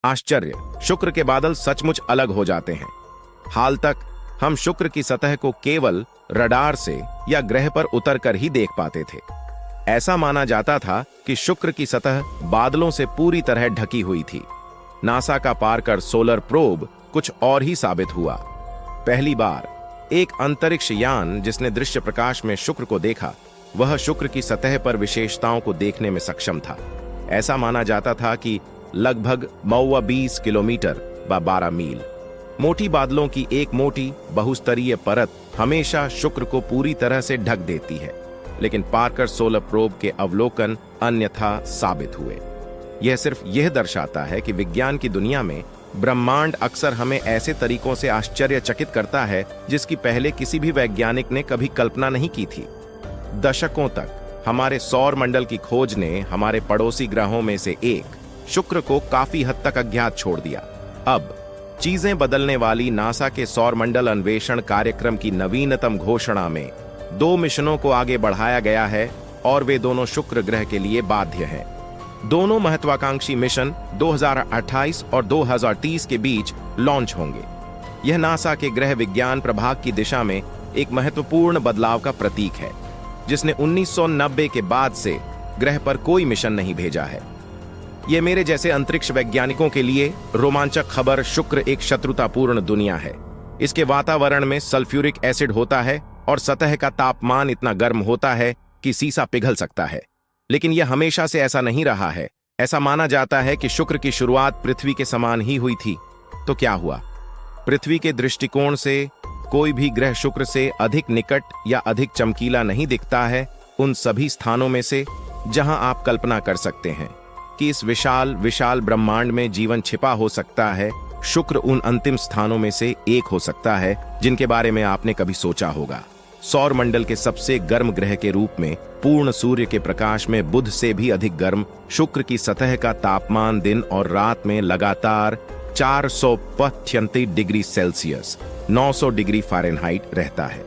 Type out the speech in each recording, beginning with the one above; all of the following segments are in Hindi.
आश्चर्य, शुक्र के बादल सचमुच अलग हो जाते हैं। हाल तक हम शुक्र की सतह को केवल रडार से या ग्रह पर उतरकर ही देख पाते थे। ऐसा माना जाता था कि शुक्र की सतह बादलों से पूरी तरह ढकी हुई थी। नासा का पार्कर सोलर प्रोब कुछ और ही साबित हुआ। पहली बार एक अंतरिक्ष यान जिसने दृश्य प्रकाश में शुक्र को देखा, वह शुक्र की सतह पर विशेषताओं को देखने में सक्षम था। ऐसा माना जाता था कि लगभग 20 किलोमीटर व 12 मील मोटी बादलों की एक मोटी बहुस्तरीय परत हमेशा शुक्र को पूरी तरह से ढक देती है, लेकिन पार्कर सोलर प्रोब के अवलोकन अन्यथा साबित हुए। यह सिर्फ यह दर्शाता है कि विज्ञान की दुनिया में ब्रह्मांड अक्सर हमें ऐसे तरीकों से आश्चर्यचकित करता है जिसकी पहले किसी भी वैज्ञानिक ने कभी कल्पना नहीं की थी। दशकों तक हमारे सौर मंडल की खोज ने हमारे पड़ोसी ग्रहों में से एक शुक्र को काफी हद तक अज्ञात छोड़ दिया। अब चीजें बदलने वाली नासा के सौर मंडल अन्वेषण कार्यक्रम की नवीनतम घोषणा में 2 मिशनों को आगे बढ़ाया गया है और वे दोनों शुक्र ग्रह के लिए बाध्य हैं। दोनों महत्वाकांक्षी मिशन 2028 और 2030 के बीच लॉन्च होंगे। यह नासा के ग्रह विज्ञान प्रभाग की दिशा में एक महत्वपूर्ण बदलाव का प्रतीक है, जिसने 1990 के बाद से ग्रह पर कोई मिशन नहीं भेजा है। यह मेरे जैसे अंतरिक्ष वैज्ञानिकों के लिए रोमांचक खबर। शुक्र एक शत्रुतापूर्ण दुनिया है। इसके वातावरण में सल्फ्यूरिक एसिड होता है और सतह का तापमान इतना गर्म होता है कि सीसा पिघल सकता है। लेकिन यह हमेशा से ऐसा नहीं रहा है। ऐसा माना जाता है कि शुक्र की शुरुआत पृथ्वी के समान ही हुई थी। तो क्या हुआ? पृथ्वी के दृष्टिकोण से कोई भी ग्रह शुक्र से अधिक निकट या अधिक चमकीला नहीं दिखता है उन सभी स्थानों में से जहां आप कल्पना कर सकते हैं कि इस विशाल विशाल ब्रह्मांड में जीवन छिपा हो सकता है। शुक्र उन अंतिम स्थानों में से एक हो सकता है जिनके बारे में आपने कभी सोचा होगा। सौर मंडल के सबसे गर्म ग्रह के रूप में पूर्ण सूर्य के प्रकाश में बुध से भी अधिक गर्म शुक्र की सतह का तापमान दिन और रात में लगातार 435 डिग्री सेल्सियस 900 डिग्री फ़ारेनहाइट रहता है।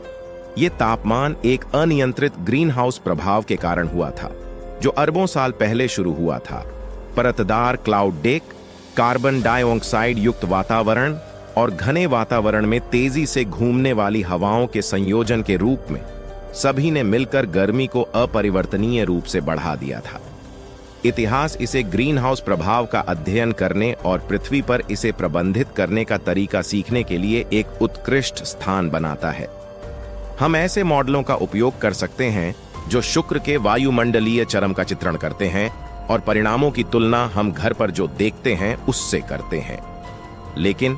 ये तापमान एक अनियंत्रित ग्रीन हाउस प्रभाव के कारण हुआ था, जो अरबों साल पहले शुरू हुआ था। परतदार क्लाउड डेक, कार्बन डाइऑक्साइड युक्त वातावरण और घने वातावरण में तेजी से घूमने वाली हवाओं के संयोजन के रूप में सभी ने मिलकर गर्मी को अपरिवर्तनीय रूप से बढ़ा दिया था। इतिहास इसे ग्रीन हाउस प्रभाव का अध्ययन करने और पृथ्वी पर इसे प्रबंधित करने का तरीका सीखने के लिए एक उत्कृष्ट स्थान बनाता है। हम ऐसे मॉडलों का उपयोग कर सकते हैं जो शुक्र के वायुमंडलीय चरम का चित्रण करते हैं और परिणामों की तुलना हम घर पर जो देखते हैं उससे करते हैं। लेकिन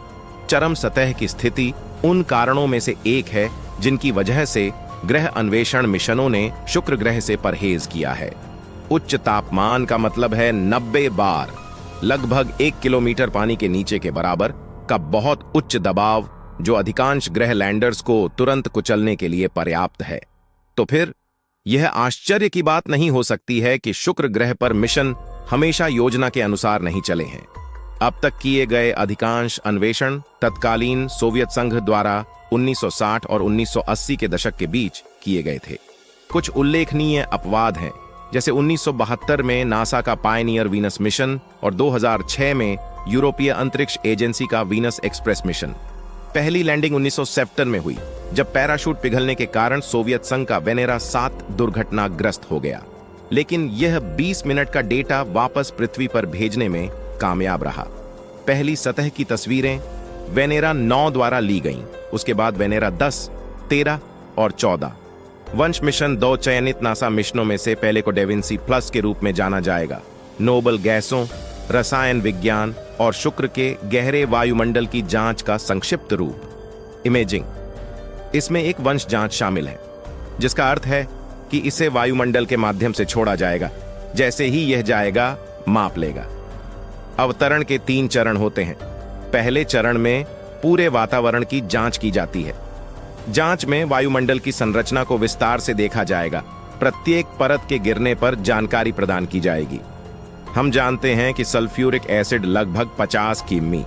चरम सतह की स्थिति उन कारणों में से एक है जिनकी वजह से ग्रह अन्वेषण मिशनों ने शुक्र ग्रह से परहेज किया है। उच्च तापमान का मतलब है 90 बार लगभग 1 किलोमीटर पानी के नीचे के बराबर का बहुत उच्च दबाव, जो अधिकांश ग्रह लैंडर्स को तुरंत कुचलने के लिए पर्याप्त है। तो फिर यह आश्चर्य की बात नहीं हो सकती है कि शुक्र ग्रह पर मिशन हमेशा योजना के अनुसार नहीं चले हैं। अब तक किए गए अधिकांश अन्वेषण तत्कालीन सोवियत संघ द्वारा 1960 और 1980 के दशक के बीच किए गए थे। कुछ उल्लेखनीय अपवाद हैं, जैसे 1972 में नासा का पायनियर वीनस मिशन और 2006 में यूरोपीय अंतरिक्ष एजेंसी का वीनस एक्सप्रेस मिशन। पहली लैंडिंग 1970 में हुई, जब पैराशूट पिघलने के कारण सोवियत संघ का वेनेरा 7 दुर्घटनाग्रस्त हो गया, लेकिन यह 20 मिनट का डेटा वापस पृथ्वी पर भेजने में कामयाब रहा। पहली सतह की तस्वीरें वेनेरा 9 द्वारा ली गईं, उसके बाद वेनेरा 10, 13 और 14। वंश मिशन 2 चयनित नासा मिशनों में से पहले को डेविंसी प्लस के रूप में जाना जाएगा। नोबल गैसों, रसायन विज्ञान और शुक्र के गहरे वायुमंडल की जांच का संक्षिप्त रूप इमेजिंग। इसमें एक वंश जांच शामिल है, जिसका अर्थ है कि इसे वायुमंडल के माध्यम से छोड़ा जाएगा। जैसे ही यह जाएगा, माप लेगा। अवतरण के 3 चरण होते हैं। पहले चरण में पूरे वातावरण की जांच की जाती है। जांच में वायुमंडल की संरचना को विस्तार से देखा जाएगा। प्रत्येक परत के गिरने पर जानकारी प्रदान की जाएगी। हम जानते हैं कि सल्फ्यूरिक एसिड लगभग 50 किमी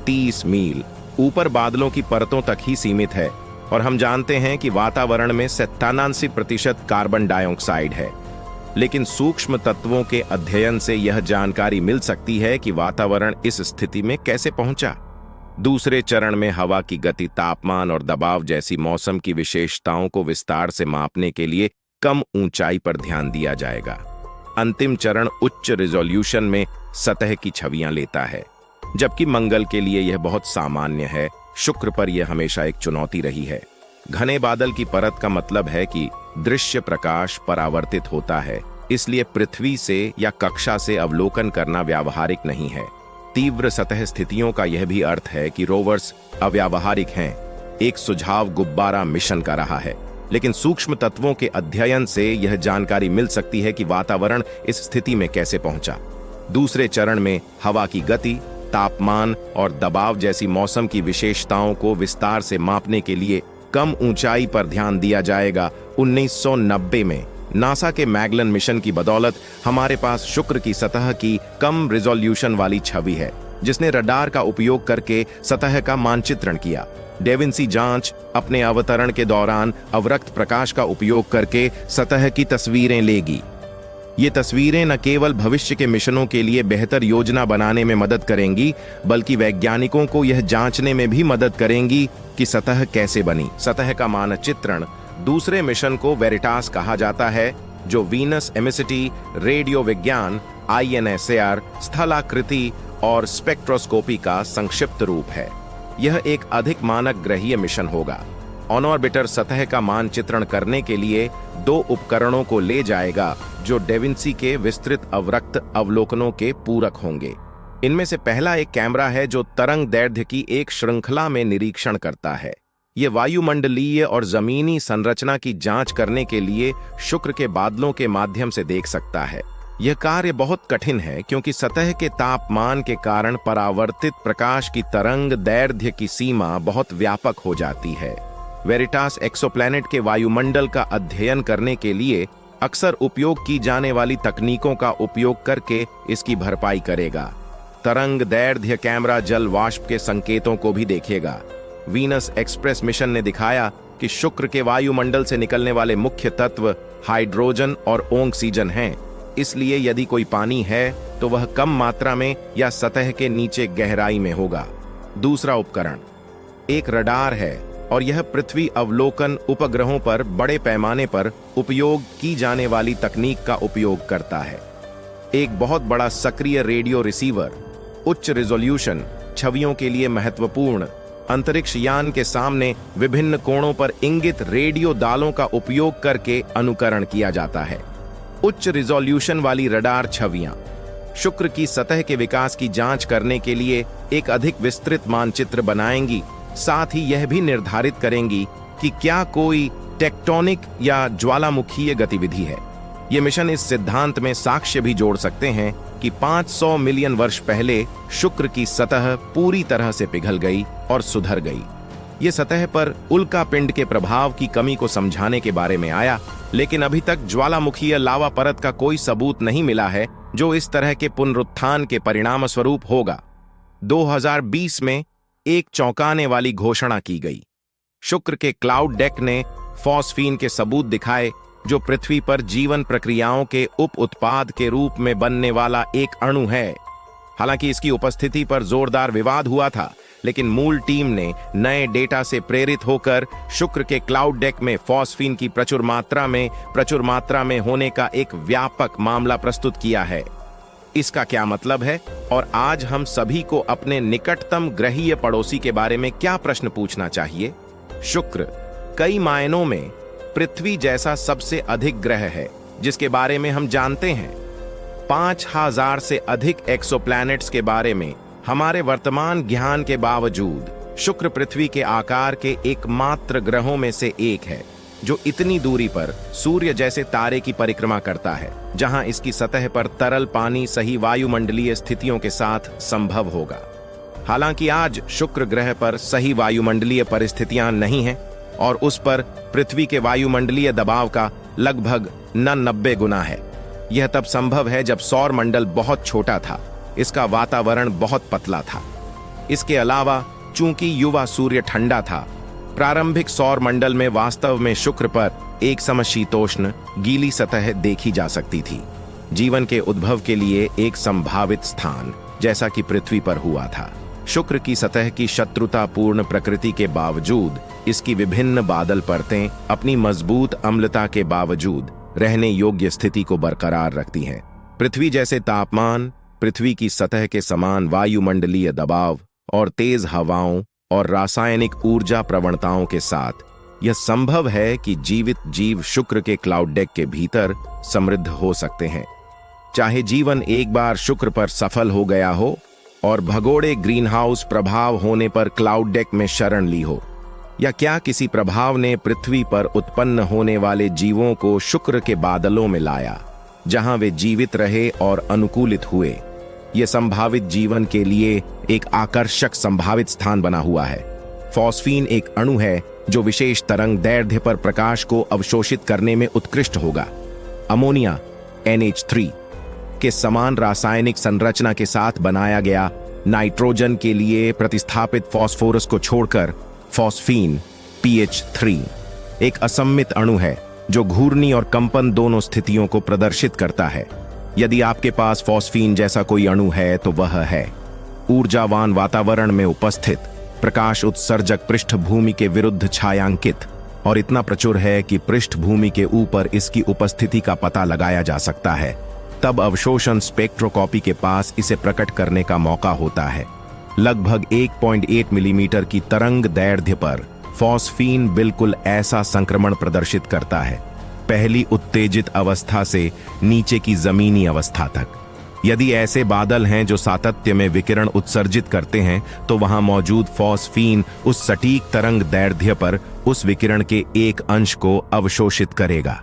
30 मील ऊपर बादलों की परतों तक ही सीमित है, और हम जानते हैं कि वातावरण में 97% कार्बन डाइऑक्साइड है। लेकिन सूक्ष्म तत्वों के अध्ययन से यह जानकारी मिल सकती है कि वातावरण इस स्थिति में कैसे पहुंचा। दूसरे चरण में हवा की गति, तापमान और दबाव जैसी मौसम की विशेषताओं को विस्तार से मापने के लिए कम ऊंचाई पर ध्यान दिया जाएगा। अंतिम चरण उच्च रिजोल्यूशन में सतह की छवियां लेता है। जबकि मंगल के लिए यह बहुत सामान्य है, शुक्र पर यह हमेशा एक चुनौती रही है। घने बादल की परत का मतलब है कि दृश्य प्रकाश परावर्तित होता है, इसलिए पृथ्वी से या कक्षा से अवलोकन करना व्यावहारिक नहीं है। तीव्र सतह स्थितियों का यह भी अर्थ है कि रोवर्स अव्यावहारिक हैं। एक सुझाव गुब्बारा मिशन का रहा है, लेकिन सूक्ष्म तत्वों के अध्ययन से यह जानकारी मिल सकती है कि वातावरण इस स्थिति में कैसे पहुंचा। दूसरे चरण में हवा की गति, तापमान और दबाव जैसी मौसम की विशेषताओं को विस्तार से मापने के लिए कम ऊंचाई पर ध्यान दिया जाएगा। 1990 में नासा के मैगलन मिशन की बदौलत हमारे पास शुक्र की सतह की कम रिजोल्यूशन वाली छवि है, जिसने रडार का उपयोग करके सतह का मानचित्रण किया। डेविंसी जांच अपने अवतरण के दौरान अवरक्त प्रकाश का उपयोग करके सतह की तस्वीरें लेगी। ये तस्वीरें न केवल भविष्य के मिशनों के लिए बेहतर योजना बनाने में मदद करेंगी, बल्कि वैज्ञानिकों को यह जांचने में भी मदद करेंगी कि सतह कैसे बनी। सतह का मानचित्रण दूसरे मिशन को वेरिटास कहा जाता है, जो वीनस एमिसिटी रेडियो विज्ञान INSAR स्थलाकृति और स्पेक्ट्रोस्कोपी का संक्षिप्त रूप है। यह एक अधिक मानक ग्रहीय मिशन होगा। ऑनऑर्बिटर सतह का मानचित्रण करने के लिए 2 उपकरणों को ले जाएगा, जो डेविंसी के विस्तृत अवरक्त अवलोकनों के पूरक होंगे। इनमें से पहला एक कैमरा है जो तरंग दैर्ध्य की एक श्रृंखला में निरीक्षण करता है। यह वायुमंडलीय और जमीनी संरचना की जांच करने के लिए शुक्र के बादलों के माध्यम से देख सकता है। यह कार्य बहुत कठिन है, क्योंकि सतह के तापमान के कारण परावर्तित प्रकाश की तरंग दैर्ध्य की सीमा बहुत व्यापक हो जाती है। वेरिटास एक्सोप्लैनेट के वायुमंडल का अध्ययन करने के लिए अक्सर उपयोग की जाने वाली तकनीकों का उपयोग करके इसकी भरपाई करेगा। तरंग दैर्ध्य कैमरा जल वाष्प के संकेतों को भी देखेगा। वीनस एक्सप्रेस मिशन ने दिखाया कि शुक्र के वायुमंडल से निकलने वाले मुख्य तत्व हाइड्रोजन और ऑक्सीजन हैं। इसलिए यदि कोई पानी है तो वह कम मात्रा में या सतह के नीचे गहराई में होगा। दूसरा उपकरण एक रडार है, और यह पृथ्वी अवलोकन उपग्रहों पर बड़े पैमाने पर उपयोग की जाने वाली तकनीक का उपयोग करता है। एक बहुत बड़ा सक्रिय रेडियो रिसीवर उच्च रिजोल्यूशन छवियों के लिए महत्वपूर्ण अंतरिक्ष यान के सामने विभिन्न कोणों पर इंगित रेडियो दालों का उपयोग करके अनुकरण किया जाता है। उच्च रिजोल्यूशन वाली रडार छवियां शुक्र की सतह के विकास की जांच करने के लिए एक अधिक विस्तृत मानचित्र बनाएंगी। साथ ही यह भी निर्धारित करेंगी कि क्या कोई टेक्टोनिक या ज्वालामुखीय गतिविधि है। ये मिशन इस सिद्धांत में साक्ष्य भी जोड़ सकते हैं कि 500 मिलियन वर्ष पहले शुक्र की सतह पूरी तरह से पिघल गई और सुधर गई। ये सतह पर उल्का पिंड के प्रभाव की कमी को समझाने के बारे में आया, लेकिन अभी तक ज्वालामुखीय लावा परत का कोई सबूत नहीं मिला है जो इस तरह के पुनरुत्थान के परिणाम स्वरूप होगा। 2020 में एक चौंकाने वाली घोषणा की गई। शुक्र के क्लाउड डेक ने फॉस्फीन के सबूत दिखाए, जो पृथ्वी पर जीवन प्रक्रियाओं के उप उत्पाद के रूप में बनने वाला एक अणु है। हालांकि इसकी उपस्थिति पर जोरदार विवाद हुआ था, लेकिन मूल टीम ने नए डेटा से प्रेरित होकर शुक्र के क्लाउड डेक में फॉस्फीन की प्रचुर मात्रा में होने का एक व्यापक मामला प्रस्तुत किया है। इसका क्या मतलब है, और आज हम सभी को अपने निकटतम ग्रहीय पड़ोसी के बारे में क्या प्रश्न पूछना चाहिए? शुक्र कई मायनों में पृथ्वी जैसा सबसे अधिक ग्रह है जिसके बारे में हम जानते हैं। 5000 से अधिक एक्सोप्लैनेट्स के बारे में हमारे वर्तमान ज्ञान के बावजूद शुक्र पृथ्वी के आकार के एकमात्र ग्रहों में से एक है जो इतनी दूरी पर सूर्य जैसे तारे की परिक्रमा करता है, जहां इसकी सतह पर तरल पानी सही वायुमंडलीय स्थितियों के साथ संभव होगा। हालांकि आज शुक्र ग्रह पर सही वायुमंडलीय परिस्थितियां नहीं हैं और उस पर पृथ्वी के वायुमंडलीय दबाव का लगभग 90 गुना है। यह तब संभव है जब सौर मंडल बहुत छोटा था, इसका वातावरण बहुत पतला था। इसके अलावा चूंकि युवा सूर्य ठंडा था, प्रारंभिक सौर मंडल में वास्तव में शुक्र पर एक समशीतोष्ण गीली सतह देखी जा सकती थी। जीवन के उद्भव के लिए एक संभावित स्थान, जैसा कि पृथ्वी पर हुआ था। शुक्र की सतह की शत्रुतापूर्ण प्रकृति के बावजूद इसकी विभिन्न बादल परतें अपनी मजबूत अम्लता के बावजूद रहने योग्य स्थिति को बरकरार रखती हैं। पृथ्वी जैसे तापमान, पृथ्वी की सतह के समान वायुमंडलीय दबाव और तेज हवाओं और रासायनिक ऊर्जा प्रवणताओं के साथ यह संभव है कि जीवित जीव शुक्र के क्लाउड डेक के भीतर समृद्ध हो सकते हैं। चाहे जीवन एक बार शुक्र पर सफल हो गया हो और भगोड़े ग्रीनहाउस प्रभाव होने पर क्लाउड डेक में शरण ली हो, या क्या किसी प्रभाव ने पृथ्वी पर उत्पन्न होने वाले जीवों को शुक्र के बादलों में लाया, जहां वे जीवित रहे और अनुकूलित हुए। यह संभावित जीवन के लिए एक आकर्षक संभावित स्थान बना हुआ है। फॉस्फीन एक अणु है जो विशेष तरंग दैर्ध्य पर प्रकाश को अवशोषित करने में उत्कृष्ट होगा। अमोनिया NH3 के समान रासायनिक संरचना के साथ बनाया गया नाइट्रोजन के लिए प्रतिस्थापित फास्फोरस को छोड़कर फॉस्फीन PH3 एक असम्मित अणु है जो घूर्णी और कंपन दोनों स्थितियों को प्रदर्शित करता है। यदि आपके पास फॉस्फीन जैसा कोई अणु है तो वह है ऊर्जावान वातावरण में उपस्थित, प्रकाश उत्सर्जक पृष्ठभूमि के विरुद्ध छायांकित और इतना प्रचुर है कि पृष्ठभूमि के ऊपर इसकी उपस्थिति का पता लगाया जा सकता है। तब अवशोषण स्पेक्ट्रोस्कोपी के पास इसे प्रकट करने का मौका होता है। लगभग 1.8 मिलीमीटर की तरंग दैर्ध्य पर फॉस्फीन बिल्कुल ऐसा संक्रमण प्रदर्शित करता है, पहली उत्तेजित अवस्था से नीचे की जमीनी अवस्था तक। यदि ऐसे बादल हैं जो सातत्य में विकिरण उत्सर्जित करते हैं, तो वहां मौजूद फॉस्फीन उस सटीक तरंग दैर्ध्य पर उस विकिरण के एक अंश को अवशोषित करेगा।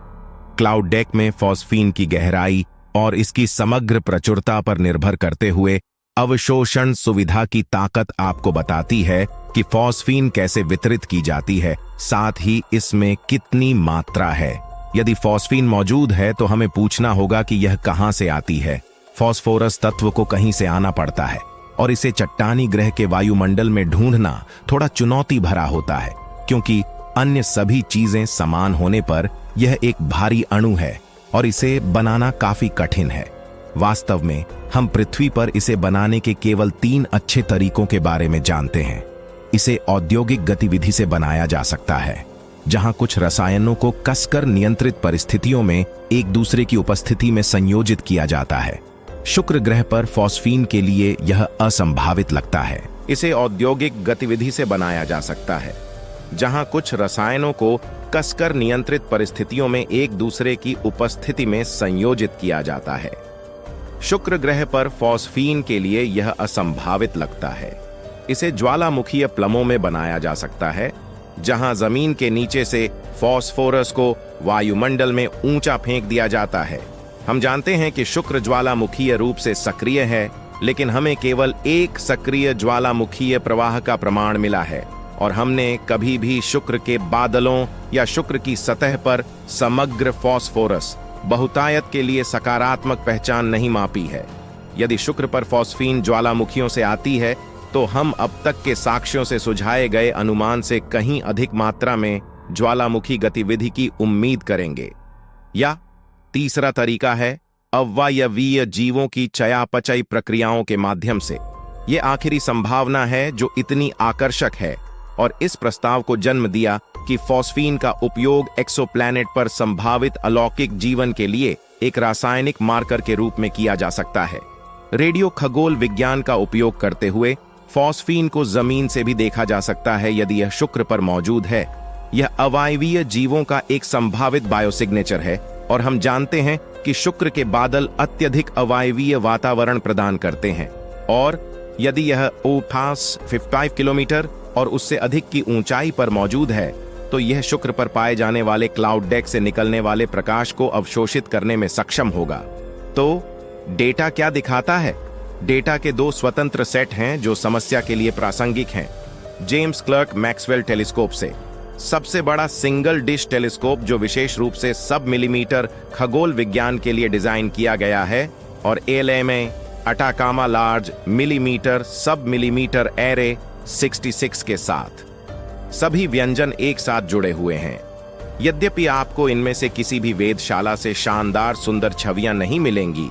क्लाउड डेक में फॉस्फीन की गहराई और इसकी समग्र प्रचुरता पर निर्भर करते हुए अवशोषण सुविधा की ताकत आपको बताती है कि फॉस्फीन कैसे वितरित की जाती है, साथ ही इसमें कितनी मात्रा है। यदि फॉस्फीन मौजूद है तो हमें पूछना होगा कि यह कहां से आती है। फॉस्फोरस तत्व को कहीं से आना पड़ता है और इसे चट्टानी ग्रह के वायुमंडल में ढूंढना थोड़ा चुनौती भरा होता है, क्योंकि अन्य सभी चीजें समान होने पर यह एक भारी अणु है और इसे बनाना काफी कठिन है। वास्तव में हम पृथ्वी पर इसे बनाने के केवल 3 अच्छे तरीकों के बारे में जानते हैं। इसे औद्योगिक गतिविधि से बनाया जा सकता है, जहां कुछ रसायनों को कसकर नियंत्रित परिस्थितियों में एक दूसरे की उपस्थिति में संयोजित किया जाता है। शुक्र ग्रह पर फॉस्फीन के लिए यह असंभावित लगता है। इसे औद्योगिक गतिविधि से बनाया जा सकता है, जहां कुछ रसायनों को कसकर नियंत्रित परिस्थितियों में एक दूसरे की उपस्थिति में संयोजित किया जाता है। शुक्र ग्रह पर फॉस्फीन के लिए यह असंभावित लगता है। इसे ज्वालामुखीय प्लमों में बनाया जा सकता है, जहां जमीन के नीचे से फॉस्फोरस को वायुमंडल में ऊंचा फेंक दिया जाता है। हम जानते हैं कि शुक्र ज्वालामुखीय रूप से सक्रिय है, लेकिन हमें केवल एक सक्रिय ज्वालामुखीय प्रवाह का प्रमाण मिला है और हमने कभी भी शुक्र के बादलों या शुक्र की सतह पर समग्र फॉस्फोरस बहुतायत के लिए सकारात्मक पहचान नहीं मापी है। यदि शुक्र पर फॉस्फीन ज्वालामुखियों से आती है, तो हम अब तक के साक्ष्यों से सुझाए गए अनुमान से कहीं अधिक मात्रा में ज्वालामुखी गतिविधि की उम्मीद करेंगे। या तीसरा तरीका है अवयवीय जीवों की चयापचय प्रक्रियाओं के माध्यम से। ये आखिरी संभावना है जो इतनी आकर्षक है और इस प्रस्ताव को जन्म दिया कि फॉस्फीन का उपयोग एक्सोप्लैनेट पर संभावित अलौकिक जीवन के लिए एक रासायनिक मार्कर के रूप में किया जा सकता है। रेडियो खगोल विज्ञान का उपयोग करते हुए फॉस्फीन को जमीन से भी देखा जा सकता है। यदि यह शुक्र पर मौजूद है, यह अवायवीय जीवों का एक संभावित बायोसिग्नेचर है और हम जानते हैं कि शुक्र के बादल अत्यधिक अवायवीय वातावरण प्रदान करते हैं। और यदि यह पास 55 किलोमीटर और उससे अधिक की ऊंचाई पर मौजूद है, तो यह शुक्र पर पाए जाने वाले क्लाउड डेक से निकलने वाले प्रकाश को अवशोषित करने में सक्षम होगा। तो डेटा क्या दिखाता है? डेटा के 2 स्वतंत्र सेट हैं जो समस्या के लिए प्रासंगिक हैं। जेम्स क्लर्क मैक्सवेल टेलीस्कोप से सबसे बड़ा सिंगल डिश टेलीस्कोप जो विशेष रूप से सब मिलीमीटर खगोल विज्ञान के लिए डिजाइन किया गया है, और ALMA अटाकामा लार्ज मिलीमीटर सब मिलीमीटर एरे 66 के साथ। सभी व्यंजन एक साथ जुड़े हुए हैं। यद्यपि आपको इनमें से किसी भी वेधशाला से शानदार सुंदर छवियां नहीं मिलेंगी,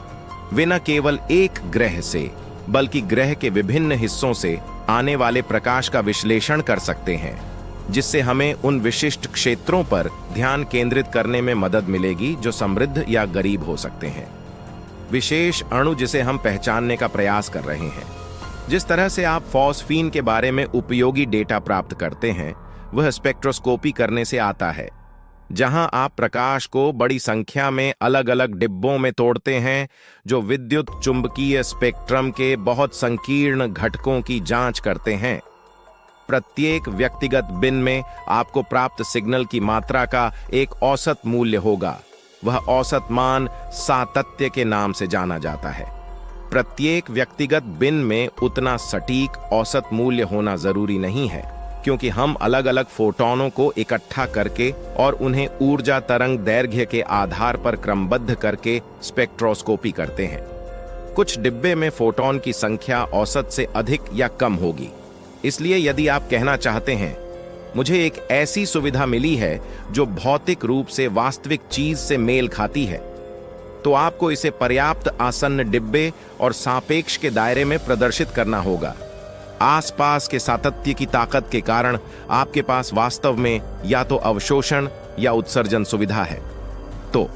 वे न केवल एक ग्रह से बल्कि ग्रह के विभिन्न हिस्सों से आने वाले प्रकाश का विश्लेषण कर सकते हैं, जिससे हमें उन विशिष्ट क्षेत्रों पर ध्यान केंद्रित करने में मदद मिलेगी जो समृद्ध या गरीब हो सकते हैं। विशेष अणु जिसे हम पहचानने का प्रयास कर रहे हैं। जिस तरह से आप फॉस्फीन के बारे में उपयोगी डेटा प्राप्त करते हैं, वह स्पेक्ट्रोस्कोपी करने से आता है, जहां आप प्रकाश को बड़ी संख्या में अलग अलग डिब्बों में तोड़ते हैं जो विद्युत चुंबकीय स्पेक्ट्रम के बहुत संकीर्ण घटकों की जांच करते हैं। प्रत्येक व्यक्तिगत बिन में आपको प्राप्त सिग्नल की मात्रा का एक औसत मूल्य होगा। वह औसत मान सातत्य के नाम से जाना जाता है। प्रत्येक व्यक्तिगत बिन में उतना सटीक औसत मूल्य होना जरूरी नहीं है, क्योंकि हम अलग अलग फोटोनों को इकट्ठा करके और उन्हें ऊर्जा तरंग दैर्घ्य के आधार पर क्रमबद्ध करके स्पेक्ट्रोस्कोपी करते हैं। कुछ डिब्बे में फोटोन की संख्या औसत से अधिक या कम होगी। इसलिए यदि आप कहना चाहते हैं, मुझे एक ऐसी सुविधा मिली है जो भौतिक रूप से वास्तविक चीज से मेल खाती है, तो आपको इसे पर्याप्त आसन्न डिब्बे और सापेक्ष के दायरे में प्रदर्शित करना होगा। आसपास के सातत्य की ताकत के कारण आपके पास वास्तव में या तो अवशोषण या उत्सर्जन सुविधा है। तो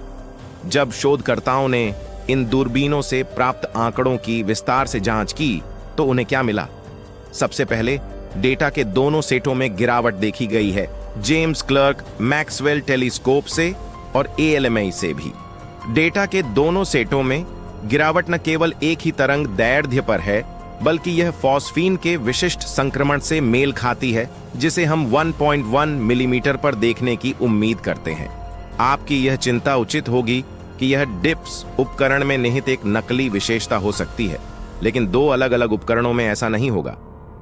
जब शोधकर्ताओं ने इन दूरबीनों से प्राप्त आंकड़ों की विस्तार से जांच की, तो उन्हें क्या मिला? सबसे पहले डेटा के दोनों सेटों में गिरावट देखी गई है, जेम्स क्लर्क मैक्सवेल टेलीस्कोप से और ALMA से भी। डेटा के दोनों सेटों में गिरावट न केवल एक ही तरंग दैर्घ्य पर है, बल्कि यह फॉस्फीन के विशिष्ट संक्रमण से मेल खाती है, जिसे हम 1.1 मिलीमीटर पर देखने की उम्मीद करते हैं। आपकी यह चिंता उचित होगी कि यह डिप्स उपकरण में निहित एक नकली विशेषता हो सकती है, लेकिन दो अलग अलग उपकरणों में ऐसा नहीं होगा।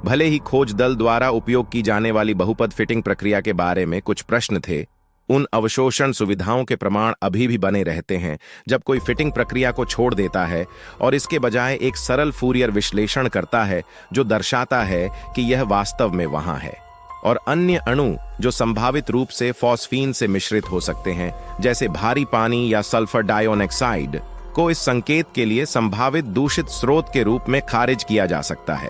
भले ही खोज दल द्वारा उपयोग की जाने वाली बहुपद फिटिंग प्रक्रिया के बारे में कुछ प्रश्न थे, उन अवशोषण सुविधाओं के प्रमाण अभी भी बने रहते हैं जब कोई फिटिंग प्रक्रिया को छोड़ देता है और इसके बजाय एक सरल फूरियर विश्लेषण करता है जो दर्शाता है कि यह वास्तव में वहां है। और अन्य अणु जो संभावित रूप से फॉस्फीन से मिश्रित हो सकते हैं, जैसे भारी पानी या सल्फर डाइऑक्साइड, को इस संकेत के लिए संभावित दूषित स्रोत के रूप में खारिज किया जा सकता है।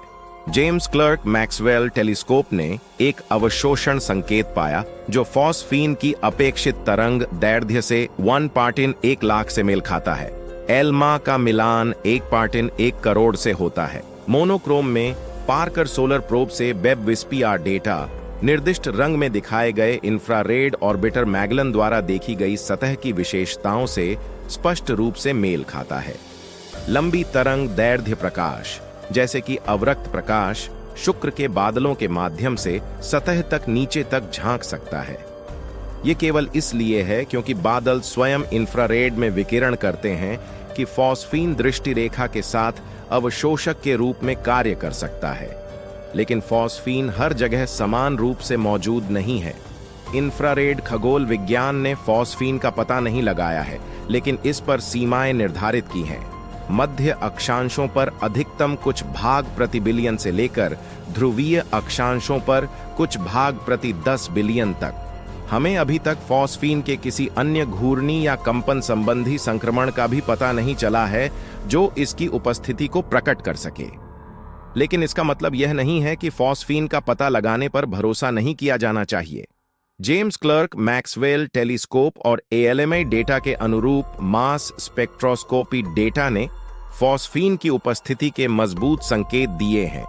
जेम्स क्लर्क मैक्सवेल टेलीस्कोप ने एक अवशोषण संकेत पाया जो फॉस्फीन की अपेक्षित तरंग दैर्घ्य से 1 पार्ट इन 1 लाख से मेल खाता है। एल्मा का मिलान 1 पार्ट इन 1 करोड़ से होता है। मोनोक्रोम में पार्कर सोलर प्रोब से वेब-विस्पीआर डेटा निर्दिष्ट रंग में दिखाए गए इंफ्रारेड ऑर्बिटर मैगलन द्वारा देखी गई सतह की विशेषताओं से स्पष्ट रूप से मेल खाता है। लंबी तरंग दैर्घ्य प्रकाश, जैसे कि अवरक्त प्रकाश, शुक्र के बादलों के माध्यम से सतह तक नीचे तक झांक सकता है। ये केवल इसलिए है क्योंकि बादल स्वयं इंफ्रारेड में विकिरण करते हैं कि फॉस्फीन दृष्टि रेखा के साथ अवशोषक के रूप में कार्य कर सकता है। लेकिन फॉस्फीन हर जगह समान रूप से मौजूद नहीं है। इंफ्रारेड खगोल विज्ञान ने फॉस्फीन का पता नहीं लगाया है, लेकिन इस पर सीमाएं निर्धारित की हैं। मध्य अक्षांशों पर अधिकतम कुछ भाग प्रति बिलियन से लेकर ध्रुवीय अक्षांशों पर कुछ भाग प्रति 10 बिलियन तक। हमें अभी तक फॉस्फीन के किसी अन्य घूर्णी या कंपन संबंधी संक्रमण का भी पता नहीं चला है जो इसकी उपस्थिति को प्रकट कर सके। लेकिन इसका मतलब यह नहीं है कि फॉस्फीन का पता लगाने पर भरोसा नहीं किया जाना चाहिए। जेम्स क्लर्क मैक्सवेल टेलीस्कोप और ALMA डेटा के अनुरूप मास स्पेक्ट्रोस्कोपी डेटा ने फॉस्फीन की उपस्थिति के मजबूत संकेत दिए हैं।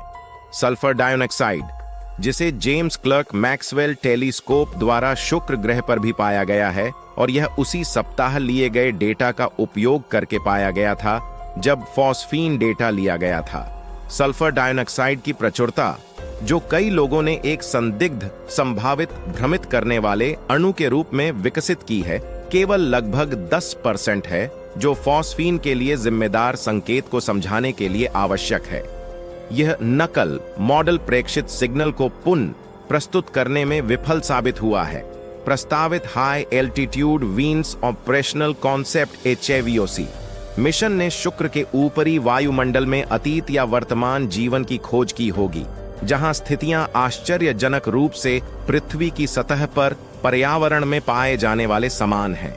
सल्फर डाइऑक्साइड, जिसे जेम्स क्लर्क मैक्सवेल टेलीस्कोप द्वारा शुक्र ग्रह पर भी पाया गया है, और यह उसी सप्ताह लिए गए डेटा का उपयोग करके पाया गया था जब फॉस्फीन डेटा लिया गया था। सल्फर डाइऑक्साइड की प्रचुरता, जो कई लोगों ने एक संदिग्ध संभावित भ्रमित करने वाले अणु के रूप में विकसित की है, केवल लगभग 10% है, जो फॉस्फीन के लिए जिम्मेदार संकेत को समझाने के लिए आवश्यक है। यह नकल मॉडल प्रेक्षित सिग्नल को पुनः प्रस्तुत करने में विफल साबित हुआ है। प्रस्तावित high altitude Venus operational concept HAVOC mission ने शुक्र के ऊपरी वायुमंडल में अतीत या वर्तमान जीवन की खोज की होगी, जहां स्थितियां आश्चर्यजनक रूप से पृथ्वी की सतह पर पर्यावरण में पाए जाने वाले समान हैं।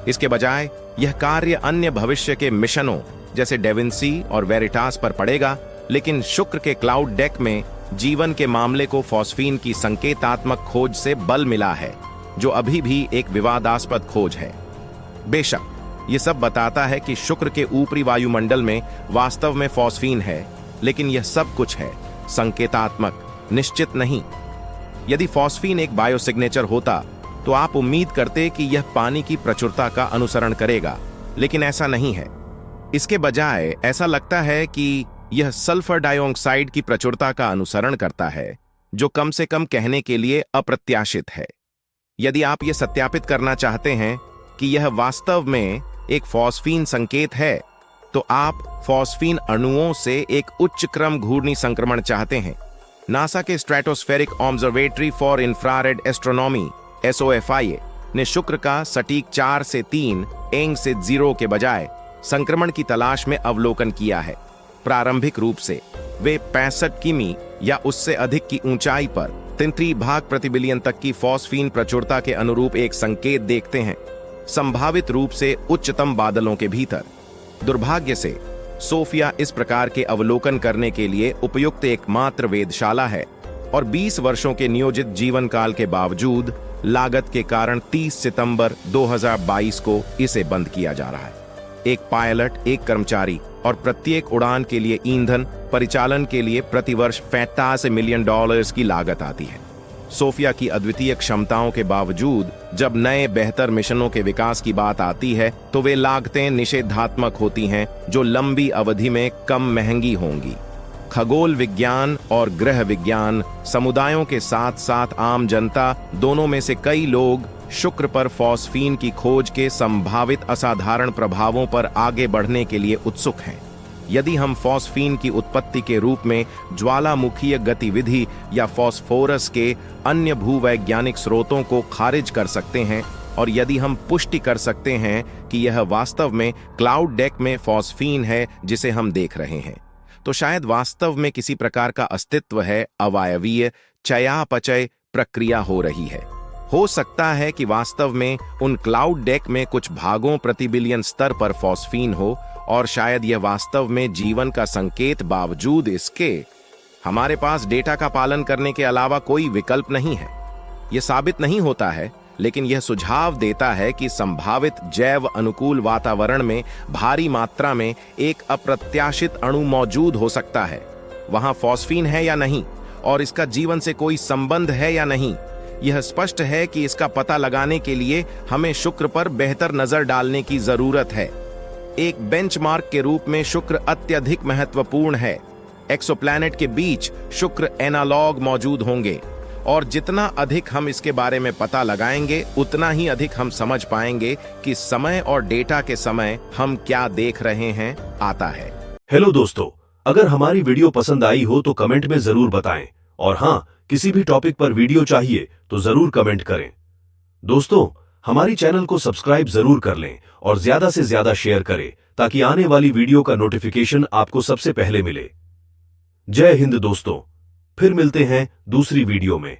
इसके बजाय यह कार्य अन्य भविष्य के मिशनों जैसे डेविंसी और वेरिटास पर पड़ेगा, लेकिन शुक्र के क्लाउड डेक में जीवन के मामले को फॉस्फीन की संकेतात्मक खोज से बल मिला है, जो अभी भी एक विवादास्पद खोज है। बेशक यह सब बताता है कि शुक्र के ऊपरी वायुमंडल में वास्तव में फॉस्फीन है, लेकिन यह सब कुछ है संकेतात्मक, निश्चित नहीं। यदि फॉस्फीन एक बायोसिग्नेचर होता तो आप उम्मीद करते कि यह पानी की प्रचुरता का अनुसरण करेगा, लेकिन ऐसा नहीं है। इसके बजाय ऐसा लगता है कि यह सल्फर डाइऑक्साइड की प्रचुरता का अनुसरण करता है, जो कम से कम कहने के लिए अप्रत्याशित है। यदि आप यह सत्यापित करना चाहते हैं कि यह वास्तव में एक फॉस्फीन संकेत है, तो आप फॉस्फीन अणुओं से एक उच्च क्रम घूर्णी संक्रमण चाहते हैं। नासा के stratospheric observatory for infrared astronomy SOFIA ने शुक्र का सटीक 4 से 3 एंग से 0 के बजाय संक्रमण की तलाश में अवलोकन किया है। प्रारंभिक रूप से वे 65 किमी या उससे अधिक की ऊंचाई पर 33 भाग प्रति बिलियन तक की फॉस्फीन प्रचुरता के अनुरूप एक संकेत देखते हैं, संभावित रूप से उच्चतम बादलों के भीतर। दुर्भाग्य से सोफिया इस प्रकार के अवलोकन करने के लिए उपयुक्त एकमात्र वेधशाला है, और 20 वर्षों के नियोजित जीवन काल के बावजूद लागत के कारण 30 सितंबर 2022 को इसे बंद किया जा रहा है। एक पायलट, एक कर्मचारी और प्रत्येक उड़ान के लिए ईंधन परिचालन के लिए प्रतिवर्ष $50 मिलियन की लागत आती है। सोफिया की अद्वितीय क्षमताओं के बावजूद जब नए बेहतर मिशनों के विकास की बात आती है, तो वे लागतें निषेधात्मक होती हैं, जो लंबी अवधि में कम महंगी होंगी। खगोल विज्ञान और ग्रह विज्ञान समुदायों के साथ साथ आम जनता दोनों में से कई लोग शुक्र पर फॉस्फीन की खोज के संभावित असाधारण प्रभावों पर आगे बढ़ने के लिए उत्सुक हैं। यदि हम फॉस्फीन की उत्पत्ति के रूप में ज्वालामुखीय गतिविधि या फॉस्फोरस के अन्य भूवैज्ञानिक स्रोतों को खारिज कर सकते हैं, और यदि हम पुष्टि कर सकते हैं कि यह वास्तव में क्लाउड डेक में फॉस्फीन है जिसे हम देख रहे हैं, तो शायद वास्तव में किसी प्रकार का अस्तित्व है, अवायवीय चयापचय प्रक्रिया हो रही है। हो सकता है कि वास्तव में उन क्लाउड डेक में कुछ भागों प्रति बिलियन स्तर पर फॉस्फीन हो, और शायद यह वास्तव में जीवन का संकेत बावजूद इसके हमारे पास डेटा का पालन करने के अलावा कोई विकल्प नहीं है। यह साबित नहीं होता है, लेकिन यह सुझाव देता है कि संभावित जैव अनुकूल वातावरण में भारी मात्रा में एक अप्रत्याशित अणु मौजूद हो सकता है। वहां फॉस्फीन है या नहीं, और इसका जीवन से कोई संबंध है या नहीं, यह स्पष्ट है कि इसका पता लगाने के लिए हमें शुक्र पर बेहतर नजर डालने की जरूरत है। एक बेंचमार्क के रूप में शुक्र अत्यधिक महत्वपूर्ण है। एक्सोप्लैनेट के बीच शुक्र एनालॉग मौजूद होंगे, और जितना अधिक हम इसके बारे में पता लगाएंगे, उतना ही अधिक हम समझ पाएंगे कि समय और डेटा के समय हम क्या देख रहे हैं आता है। हेलो दोस्तों, अगर हमारी वीडियो पसंद आई हो तो कमेंट में जरूर बताएं, और हाँ, किसी भी टॉपिक पर वीडियो चाहिए तो जरूर कमेंट करें। दोस्तों, हमारी चैनल को सब्सक्राइब जरूर कर लें और ज्यादा से ज्यादा शेयर करें, ताकि आने वाली वीडियो का नोटिफिकेशन आपको सबसे पहले मिले। जय हिंद दोस्तों, फिर मिलते हैं दूसरी वीडियो में।